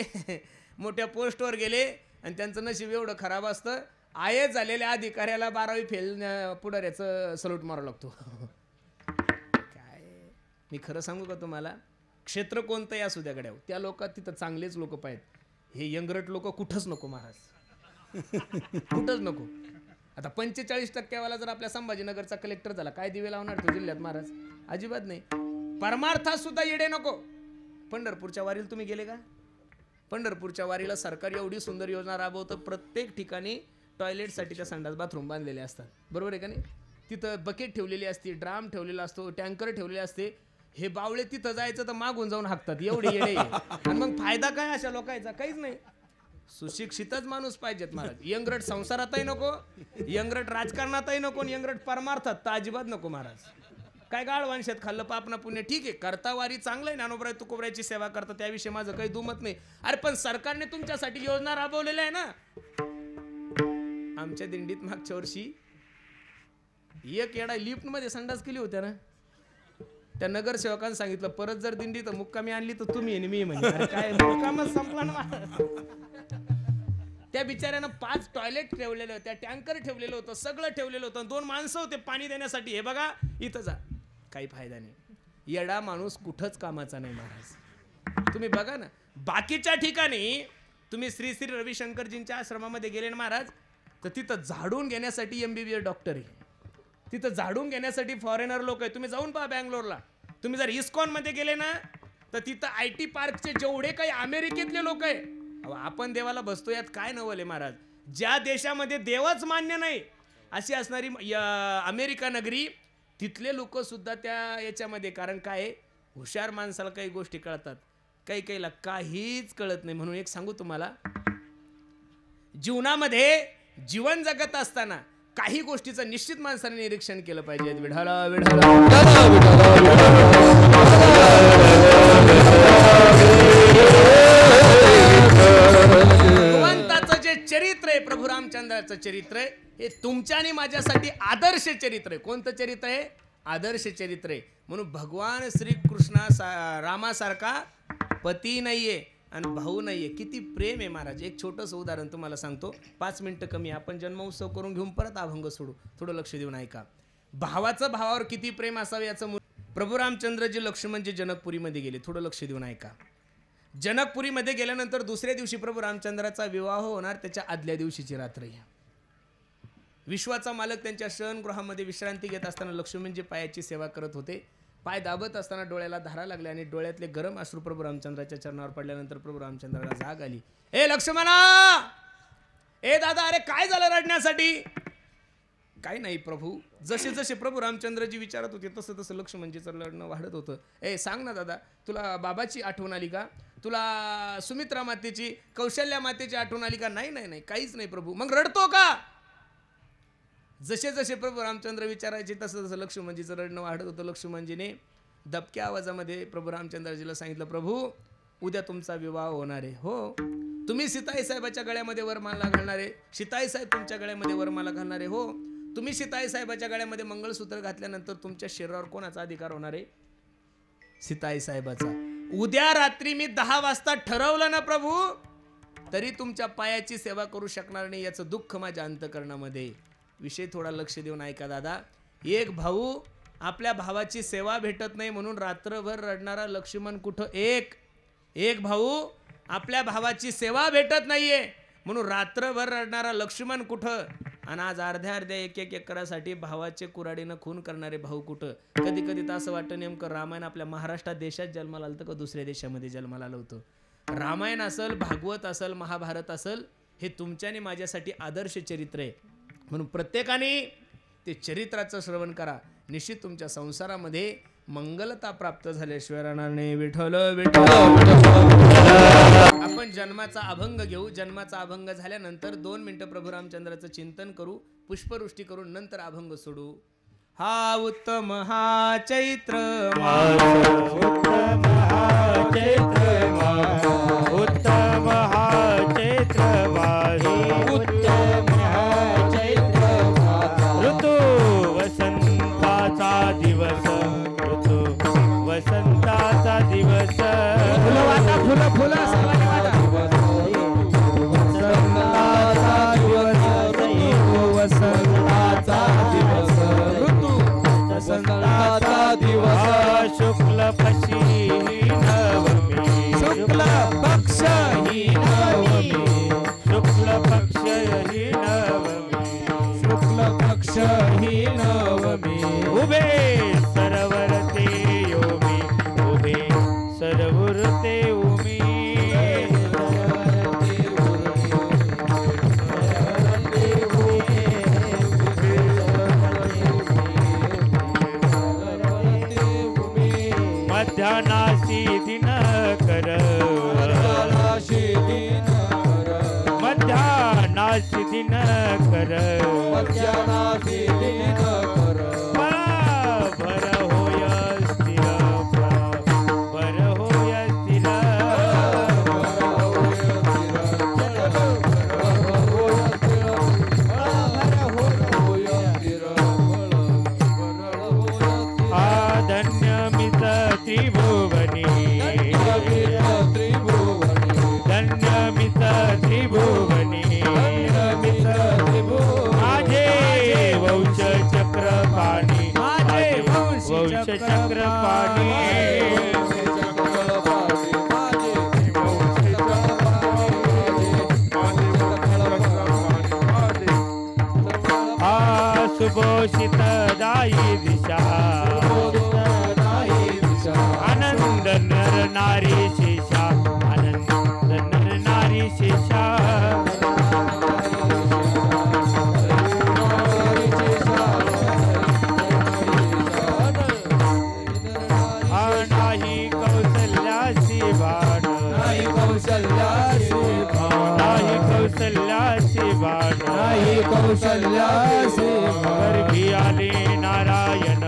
मोठ्या पोस्टवर गेले आणि त्यांचं नशीब एवढं खराब असतं. IAS झालेल्या अधिकाऱ्याला 12वी फेल पुढाऱ्याचं सल्यूट मारावं लागतो. काय मी खरं सांगू का तुम्हाला, क्षेत्र कोणतंही असू द्या गड्यावर, त्या लोकात तिथं चांगलेच लोक पाहिजेत. हे यंगरट लोक कुठंच नको महाराज. कुठंच नको. आता 45% जर आपल्या संभाजीनगरचा कलेक्टर झाला, काय दिवे लावणार तो जिल्ह्यात महाराज? अजिबात नाही. परमार्थात सुद्धा येडे नको. पंढरपूरच्या वारीला तुम्ही गेले का? पंढरपूरच्या वारीला सरकार एवढी सुंदर योजना राबवतं. प्रत्येक ठिकाणी टॉयलेटसाठी त्या संडास बाथरूम बांधलेले असतात, बरोबर आहे का नाही? तिथं बकेट ठेवलेली असते, ड्राम ठेवलेला असतो, टँकर ठेवलेले असते. हे बावळे तिथं जायचं तर मागून जाऊन हाकतात, एवढे येडे. आणि मग फायदा काय अशा लोकांचा? काहीच नाही. सुशिक्षितच माणूस पाहिजेत महाराज. यंगरट संसारातही नको, यंगरट राजकारणातही नको, यंगरट परमार्थात तर अजिबात नको महाराज. काय गाळवांशात खाल्लं पाप ना पुण्य, ठीक आहे, करता वारी चांगलं आहे, ज्ञानोबराय तुकोबरायची सेवा करता, त्याविषयी माझं काही दुमत नाही. अरे पण सरकारने तुमच्यासाठी योजना राबवलेल्या आहे ना. आमच्या दिंडीत मागच्या वर्षी एक येडा लिफ्ट मध्ये संडास केली होत्या ना, त्या नगरसेवकांनी सांगितलं परत जर दिंडीत मुक्कामी आणली तर तुम्ही आणि मी म्हणजे. काय मुक्कामच संपला ना. त्या बिचाऱ्यानं 5 टॉयलेट ठेवलेलं होतं, टँकर ठेवलेलं होतं, सगळं ठेवलेलं होतं, 2 माणसं होते पाणी देण्यासाठी. हे बघा इथं जा, काही फायदा नाही. येडा माणूस कुठंच कामाचा नाही महाराज. तुम्ही बघा ना, बाकीच्या ठिकाणी तुम्ही श्री श्री रविशंकरजींच्या आश्रमामध्ये गेले ना महाराज, तर तिथं झाडून घेण्यासाठी MBBS डॉक्टर आहे, तिथं झाडून घेण्यासाठी फॉरेनर लोक आहे. तुम्ही जाऊन पहा बँगलोरला. तुम्ही जर इस्कॉन मध्ये गेले ना, तर तिथं IT पार्कचे जेवढे काही अमेरिकेतले लोक आहे. आपण देवाला बसतो यात काय नवल आहे महाराज. ज्या देशामध्ये देवच मान्य नाही अशी असणारी अमेरिका नगरी, तिथले लोक सुद्धा त्या याच्यामध्ये. कारण काय, हुशार माणसाला काही गोष्टी कळतात, काही काहीला काहीच कळत नाही. म्हणून एक सांगू तुम्हाला, जीवनामध्ये जीवन जगत असताना काही गोष्टीचं निश्चित माणसाने निरीक्षण केलं पाहिजे. विढाला विढाला भगवंताचं जे चरित्र आहे, प्रभू रामचंद्राचं चरित्र आहे, हे तुमच्या आणि माझ्यासाठी आदर्श चरित्र आहे. कोणतं चरित्र आहे? आदर्श चरित्र आहे. म्हणून भगवान श्रीकृष्णा रामासारखा पती नाहीये आणि भाऊ नाहीये. किती प्रेम आहे महाराज. एक छोटंसं उदाहरण तुम्हाला सांगतो, 5 मिनिटं कमी. आपण जन्मोत्सव करून घेऊन परत अभंग सोडू. थोडं लक्ष देऊन ऐका. भावाचं भावावर किती प्रेम असावं याचं. प्रभू रामचंद्रजी लक्ष्मणजी जनकपुरीमध्ये गेले. थोडं लक्ष देऊन ऐका. जनकपुरीमध्ये गेल्यानंतर दुसऱ्या दिवशी प्रभू रामचंद्राचा विवाह होणार, त्याच्या आदल्या दिवशीची रात्र. विश्वाचा मालक त्यांच्या शयनगृहामध्ये विश्रांती घेत असताना लक्ष्मणजी पायाची सेवा करत होते. पाय दाबत असताना डोळ्याला धारा लागल्या आणि डोळ्यातले गरम अश्रू प्रभू रामचंद्राच्या चरणावर पडल्यानंतर प्रभू रामचंद्राला जाग आली. ए लक्ष्मणा, ए दादा, अरे काय झालं रडण्यासाठी? काही नाही प्रभू. जसे जसे प्रभू रामचंद्रजी विचारत होते तसं तसं लक्ष्मणजीचं रडणं वाढत होतं. ए सांग ना दादा, तुला बाबाची आठवण आली का? तुला सुमित्रा मातेची, कौशल्या मातेची आठवण आली का? नाही नाही नाही, काहीच नाही प्रभू. मग रडतो का? जसे जसे प्रभू रामचंद्र विचारायचे तसं तसं लक्ष्मणजीचं रडणं वाढत होतं. लक्ष्मणजीने दबक्या आवाजामध्ये प्रभू रामचंद्रजीला सांगितलं, प्रभू उद्या तुमचा विवाह होणार आहे. हो, तुम्ही सीताई साहेबाच्या गळ्यामध्ये वरमाला घालणार आहे, सीताई साहेब तुमच्या गळ्यामध्ये वरमाला घालणार आहे. हो, तुम्ही सीताई साहेबाच्या गळ्यामध्ये मंगळसूत्र घातल्यानंतर तुमच्या शरीरावर कोणाचा अधिकार होणार आहे? सीताई साहेबाचा. उद्या रात्री मी 10 वाजता ठरवलं ना प्रभू, तरी तुमच्या पायाची सेवा करू शकणार नाही, याचं दुःख माझ्या अंतकरणामध्ये. विषय थोडा लक्ष देऊन ऐका दादा. एक भाऊ आपल्या भावाची सेवा भेटत नाही म्हणून रात्रभर रडणारा लक्ष्मण कुठं? एक भाऊ आपल्या भावाची सेवा भेटत नाहीये म्हणून रात्रभर रडणारा लक्ष्मण कुठं? आणि आज अर्ध्या एक एकरासाठी भावाचे कुऱ्हाडीनं खून करणारे भाऊ कुठं? कधी कधी तर असं वाटतं नेमकं रामायण आपल्या महाराष्ट्रात देशात जन्माला आलं का दुसऱ्या देशामध्ये जन्माला आलं होतं? रामायण असेल, भागवत असेल, महाभारत असेल, हे तुमच्या आणि माझ्यासाठी आदर्श चरित्र आहे. म्हणून प्रत्येकाने ते चरित्राचं श्रवण करा. निश्चित तुमच्या संसारामध्ये मंगलता प्राप्त झाल्याशिवाय राहणार नाही. विठ्ठल विठ्ठल. आपण जन्माचा अभंग घेऊ. जन्माचा अभंग झाल्यानंतर 2 मिनिटं प्रभू रामचंद्राचं चिंतन करू, पुष्पवृष्टी करून नंतर अभंग सोडू. हा उत्तम हा चैत्र मास, उत्तम हा चैत्र मास, उत्तम हा चैत्र मास, उत्तम हा चैत्र मास. ऋतू वसंताचा दिवस, ऋतू वसंताचा दिवस. फुलं वाटा, फुलं फुलं सर्वांनी वाटा. वसंताचा दिवस, वसंताचा दिवस, ऋतू वसंताचा दिवस. शुक्ल पक्षी नवमी, शुक्ल पक्ष ही नवमी, शुक्ल पक्ष ही नवमी, शुक्ल पक्ष ही नवमी. उभे सरवर ते योमी, उभे सरवर ते उमी. मध्यानाशी दिनकर, मध्यानाशी दिनकर, मध्यानाशी दिनकर, मध्यानाशी दिनकर. भर होय स्थिर, भर होय स्थिर, धन्यमित त्रिभुवनी, धन्यमित त्रिभुवनी, माझे वंश चक्र पाणी, माझे वंश चक्र पाणी. सुभोषित दायी दिशा, आनंद नर नारी शेषा, आनंद नर नारी शेषा. नाही कौशल्यासी बाण, नाही कौशल्यासी बाण, नाही कौशल्यासी बाण, नाही कौशल्यासी. गर्भी आले नारायण,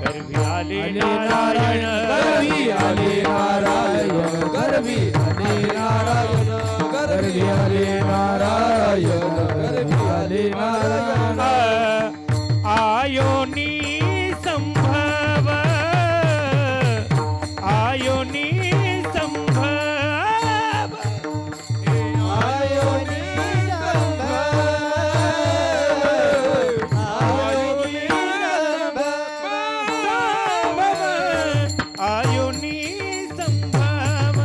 गर्भी आले नारायण, गर्भी आले नारायण, गर्भी आले नारायण, गर्भी आले नारायण, गर्भी आले नारायण. आयोनी संभव, आयोनी संभव, आयोनी संभव, आयोनी संभव,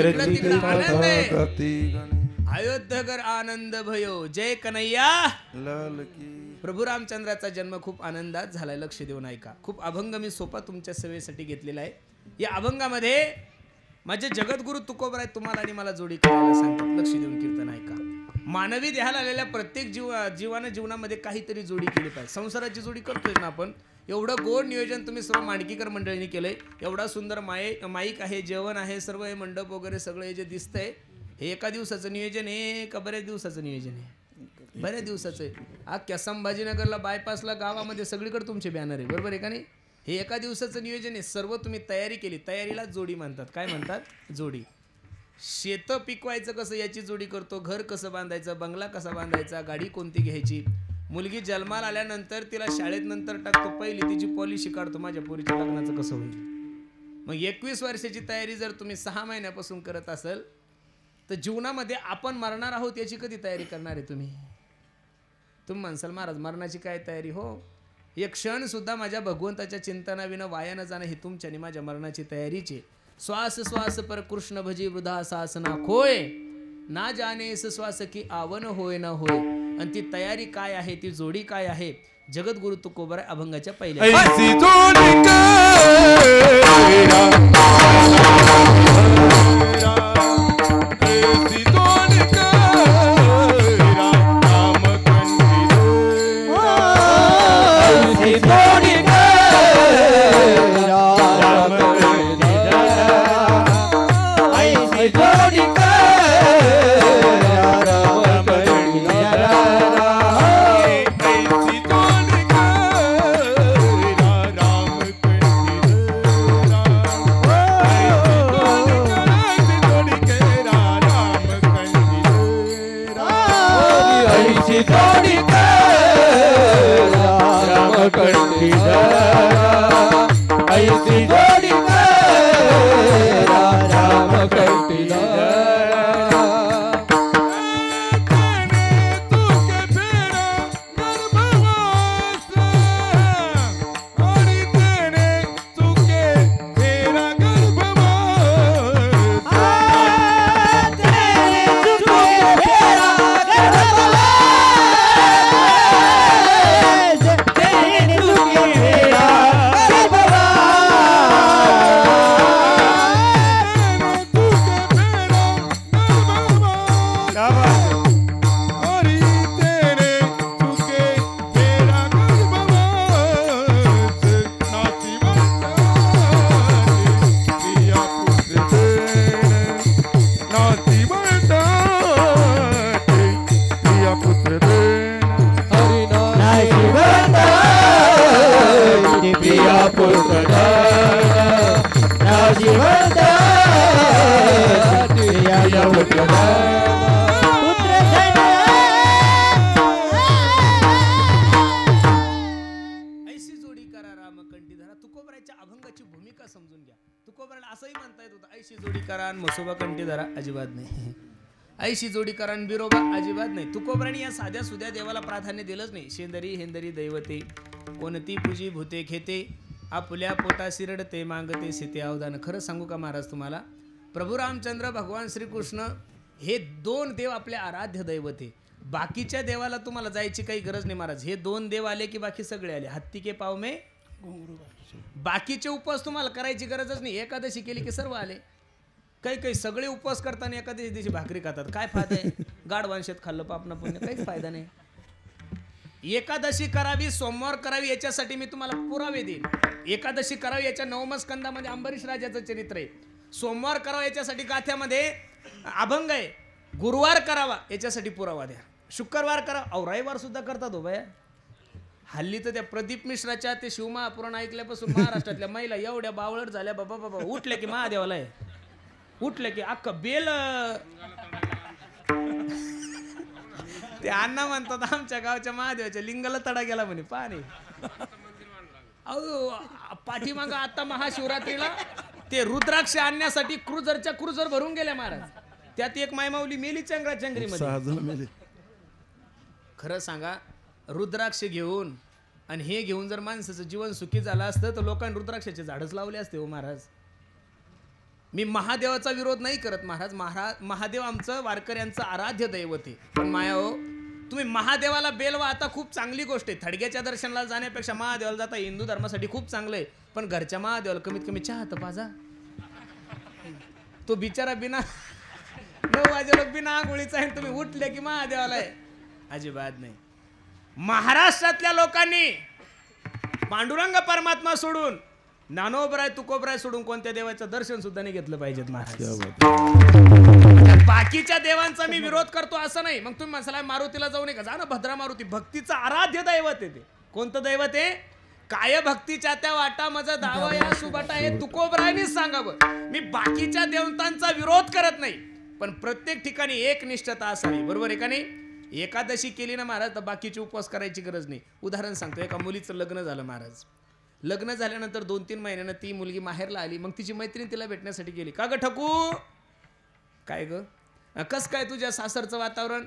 जिकडं तिकडं आनंद आहे. अयोध्येकर आनंद भयो, जय कन्हैया लाल की. प्रभू रामचंद्राचा जन्म खूप आनंदात झालाय. लक्ष देऊन ऐका. खूप अभंग मी सोपा तुमच्या सेवेसाठी घेतलेला आहे. या अभंगामध्ये माझे जगद्गुरु तुकोबराय तुम्हाला आणि मला जोडी करायला सांगतात. लक्ष देऊन कीर्तन ऐका. मानवी देहाला आलेल्या प्रत्येक जीवनामध्ये काहीतरी जोडी केली पाहिजे. संसाराची जोडी करतोय ना आपण. एवढं गोड नियोजन तुम्ही सर्व मांडकीकर मंडळींनी केलंय. एवढा सुंदर माईक आहे, जेवण आहे, सर्व हे मंडप वगैरे सगळं हे जे दिसतंय हे एका दिवसाचं नियोजन आहे का बऱ्याच दिवसाचं नियोजन आहे? बऱ्याच दिवसाचं आहे. अख्ख्या संभाजीनगरला बायपासला गावामध्ये सगळीकडे तुमचे बॅनर आहे, बरोबर आहे का नाही? हे एका दिवसाचं नियोजन आहे. सर्व तुम्ही तयारी केली. तयारीला जोडी म्हणतात. काय म्हणतात? जोडी. शेतं पिकवायचं कसं याची जोडी करतो. घर कसं बांधायचं, बंगला कसा बांधायचा, गाडी कोणती घ्यायची. मुलगी जन्माला आल्यानंतर तिला शाळेत नंतर टाकतो, पहिली तिची पॉलिसी काढतो, माझ्या पोरीच्या लग्नाचं कसं होईल. मग 21 वर्षाची तयारी जर तुम्ही 6 महिन्यापासून करत असाल तर जीवनामध्ये आपण मरणार आहोत याची कधी तयारी करणार आहे तुम्ही? तुम्ही म्हणसाल महाराज मरणाची काय तयारी? हो, एक क्षण सुद्धा माझ्या भगवंताच्या चिंतनाविना वाया न जाणं ही तुमच्या आणि माझ्या मरणाची तयारीची. श्वास श्वास पर कृष्ण भजी वृद्धा सासना खोय, ना जानेस श्वास की आवन होय न होय. आणि ती तयारी काय आहे, ती जोडी काय आहे? जगद्गुरु तुकोबराय अभंगाच्या पहिल्या तुकोबरायच्या अभंगाची भूमिका समजून घ्या. तुकोबराला असंही म्हणता येत होतं ऐशी जोडी करा आणि मसोबा कंठीधरा, अजिबात नाही. ऐशी जोडी करा आणि बिरोबा, अजिबात नाही. तुकोबराने या साध्या सुध्या देवाला प्राधान्य दिलंच नाही. शेंदरी हेंदरी दैवते, कोणती पूजी भूते खेते, आपल्या पोटाशी रडते मागते सीते अवधान. खरं सांगू का महाराज तुम्हाला, प्रभू रामचंद्र भगवान श्रीकृष्ण हे 2 देव आपले आराध्य दैवते. बाकीच्या देवाला तुम्हाला जायची काही गरज नाही महाराज. हे 2 देव आले की बाकी सगळे आले. हत्ती के पाव में बाकीचे उपवास तुम्हाला करायची गरजच नाही. एकादशी केली की सर्व आले. काही सगळे उपवास करताना एकादशी दिवशी भाकरी खातात. काय फायदा आहे? गाढवांशेत खाल्लं पापना पुण्य, काहीच फायदा नाही. एकादशी करावी, सोमवार करावी याच्यासाठी मी तुम्हाला पुरावे देईन. एकादशी करावी याच्या 9व्या स्कंदामध्ये अंबरीश राजाचं चरित्र आहे. सोमवार करावा याच्यासाठी गाथ्यामध्ये अभंग आहे. गुरुवार करावा याच्यासाठी पुरावा द्या. शुक्रवार करा, अहो रविवार सुद्धा करतात हो बाया. हल्ली तर त्या प्रदीप मिश्राच्या ते शिवमहापुराण ऐकल्यापासून महाराष्ट्रातल्या महिला एवढ्या बावळट झाल्या. बाबा बाबा उठले की महादेवाला आहे, उठले की अख्खं बेल. ते अण्णा म्हणतात आमच्या गावच्या महादेवाच्या लिंगाला तडा गेला म्हणे. पाणी अहो पाठीमागं आता महाशिवरात्रीला ते रुद्राक्ष आणण्यासाठी क्रुझर भरून गेल्या महाराज. त्यात एक मायमाऊली मेली चंगराचंगरीमध्ये. खरं सांगा, रुद्राक्ष घेऊन आणि हे घेऊन जर माणसाचं जीवन सुखी झालं असतं तर लोकांनी रुद्राक्षाचे झाडच लावले असते हो महाराज. मी महादेवाचा विरोध नाही करत महाराज. महादेव आमचं वारकऱ्यांचं आराध्य दैवत आहे. पण माया हो, तुम्ही महादेवाला बेलवा आता खूप चांगली गोष्ट आहे. थडग्याच्या दर्शनाला जाण्यापेक्षा महादेवाला जाता हिंदू धर्मासाठी खूप चांगलं आहे. पण घरच्या महादेवाला कमीत कमी चहा तर पाजा. तो बिचारा बिना 9 वाजे बिना आंघोळीचा आहे, तुम्ही उठले की महादेवाला आहे. अजिबात नाही. महाराष्ट्रातल्या लोकांनी पांडुरंग परमात्मा सोडून, ज्ञानोबराय तुकोबराय सोडून कोणत्या देवाचं दर्शन सुद्धा नाही घेतलं पाहिजेत महाराज. बाकीच्या देवांचा मी विरोध करतो असं नाही. मग तुम्ही म्हणाला मारुतीला जाऊ नये का? जा ना, भद्रा मारुती भक्तीचं आराध्य दैवत आहे. ते कोणतं दैवत आहे? काय भक्तीच्या त्या वाटा माझा दावा या सुबाटा हे तुकोबरायनीच सांगावं. मी बाकीच्या देवतांचा विरोध करत नाही, पण प्रत्येक ठिकाणी एक निष्ठता असावी. बरोबर आहे का नाही? एकादशी केली ना महाराज तर बाकीचे उपवास करायची गरज नाही. उदाहरण सांगतो, एका मुलीचं लग्न झालं महाराज. लग्न झाल्यानंतर 2-3 महिन्यानं ती मुलगी माहेरला आली. मग तिची मैत्रीण तिला भेटण्यासाठी गेली. का ग ठकू, काय ग कस काय तुझ्या सासरचं वातावरण?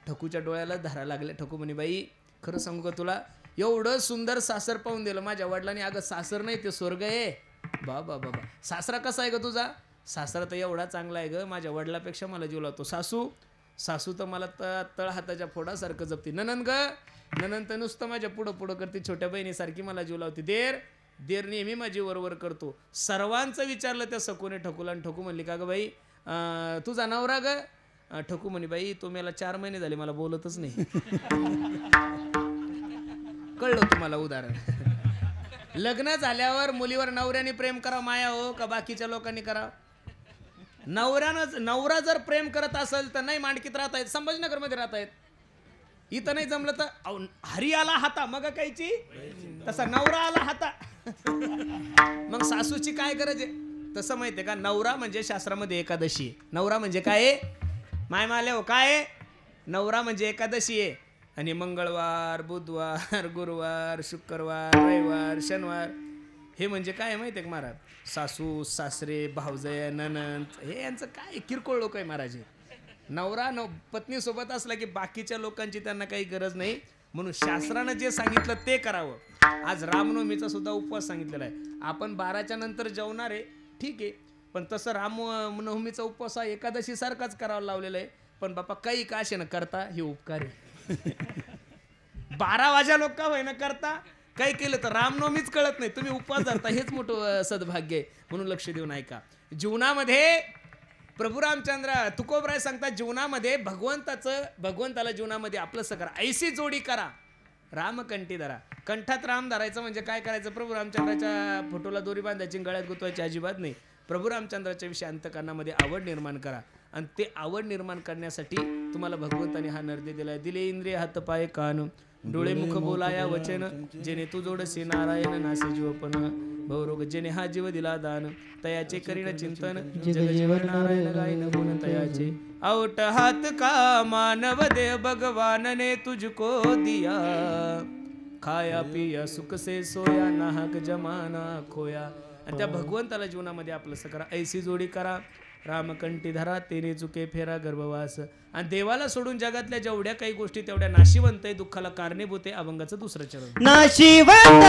ठकूच्या डोळ्याला धारा लागल्या. ठकू म्हणे, बाई खरं सांगू का तुला, एवढं सुंदर सासर पाहून दिलं माझ्या वडिलांनी. अगं सासर नाही ते स्वर्ग आहे. बाबा बाबा, सासरा कसा आहे ग तुझा? सासरा तर एवढा चांगला आहे ग, माझ्या वडिलापेक्षा मला जीव लावतो. सासू तर मला तळ हाताच्या फोडासारखं जपते. ननंद ग, ननंद तर नुसतं माझ्या पुढं पुढं करते, छोट्या बहिणीसारखी मला जीव लावते. देर नेहमी माझी वरवर करतो. सर्वांचं विचारलं त्या सकोने ठकूला, आणि ठकू म्हणली, का ग बाई तुझा नवरा ग? ठकू म्हणे, बाई तो मला 4 महिने झाले, मला बोलतच नाही. कळलं तुम्हाला उदाहरण? लग्न झाल्यावर मुलीवर नवऱ्याने प्रेम करा माया हो, का बाकीच्या लोकांनी करा? नवरा जर प्रेम करत असेल तर नाही मांडकीत राहत आहेत, संभाजीनगर मध्ये राहत आहेत. इथं नाही जमलं तर हरी आला हाता मग कायची, तसा नवरा आला हाता. मग सासूची काय गरज आहे? तसं माहितीये का, नवरा म्हणजे शास्त्रामध्ये एकादशी आहे. नवरा म्हणजे काय? माय माले हो, काय? नवरा म्हणजे एकादशी आहे. आणि मंगळवार, बुधवार, गुरुवार, शुक्रवार, रविवार, शनिवार हे म्हणजे काय माहितीये का महाराज? सासू सासरे भावजय ननंद हे यांचं काय किरकोळ लोक आहे महाराज. नवरा पत्नी सोबत असला की बाकीच्या लोकांची त्यांना काही गरज नाही. म्हणून शास्त्रानं जे सांगितलं ते करावं. आज रामनवमीचा सुद्धा उपवास सांगितलेला आहे. आपण 12च्या नंतर जेवणार आहे, ठीक आहे, पण तसं रामनवमीचा उपवास हा एकादशी सारखाच करावा लावलेला आहे. पण बापा काही का असे ना करता हे उपकार आहे. 12 वाजा लोक का होईना करता, काही केलं तर रामनवमीच कळत नाही, तुम्ही उपवास धरता, हेच मोठं सद्भाग्य आहे. म्हणून लक्ष देऊन ऐका. जीवनामध्ये प्रभू रामचंद्र तुकोबराय सांगतात, जीवनामध्ये भगवंताला जीवनामध्ये आपलंसं करा, ऐशी जोडी करा, रामकंठी धरा. कंठात राम धरायचं म्हणजे काय करायचं? प्रभू रामचंद्राच्या फोटोला दोरी बांधायची, गळ्यात गुतवायची अजिबात नाही. प्रभू रामचंद्राच्या विषयी अंतकरणामध्ये आवड निर्माण करा. आणि ते आवड निर्माण करण्यासाठी तुम्हाला भगवंताने हा नर्दे दिलाय. दिले इंद्रिय हात पाय कान डोळे मुख बोलाया वचन, जेणे तू जोडसे नारायण नासे जीवपण भवरोग, जेणे हा जीव दिला दान, तयाचे करीन चिंतन, जग जीवन नारायण गायन गुण तयाचे. औट हात का मानव देव भगवान ने तुझको दिया, खाया पिया सुख से सोया, नाहक जमाना खोया. आणि त्या भगवंताला जीवनामध्ये आपलं करा, ऐसी जोडी करा, रामकंठी धरा, तेने चुके फेरा गर्भवास. आणि देवाला सोडून जगातल्या जेवढ्या काही गोष्टी तेवढ्या नाशिवंत आहे, दुःखाला कारणीभूत आहे. अभंगाचं 2रं चरण. नाशिवंत